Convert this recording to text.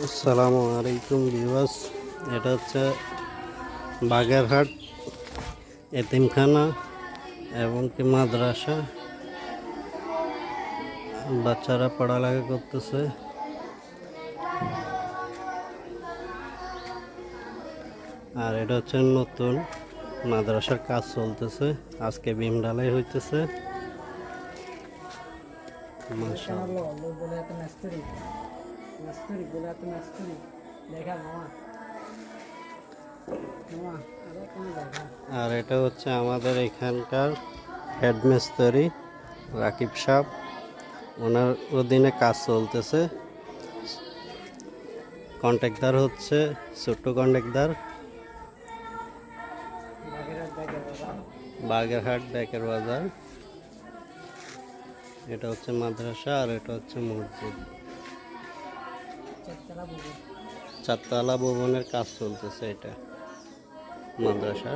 আসসালামু আলাইকুম ভিউয়ার্স। এটা হচ্ছে বাগেরহাট এতিমখানা এবং কি মাদ্রাসা। বাচ্চারা পড়ালেখা করতেছে। আর এটা হচ্ছে নতুন মাদ্রাসার কাজ চলতেছে, আজকে বিম ঢালাই হইতেছে। আর এটা হচ্ছে আমাদের এখানকার হেডমিস্ত্রি রাকিব সাহেব, ওনার অধীনে কাজ চলতেছে। কন্ট্রাক্টর হচ্ছে ছোট্ট কন্ট্রাক্টর, বাগেরহাট ব্যাকের বাজার। এটা হচ্ছে মাদ্রাসা আর এটা হচ্ছে মসজিদ। চারতলা ভবনের কাজ চলতেছে, এটা মাদ্রাসা।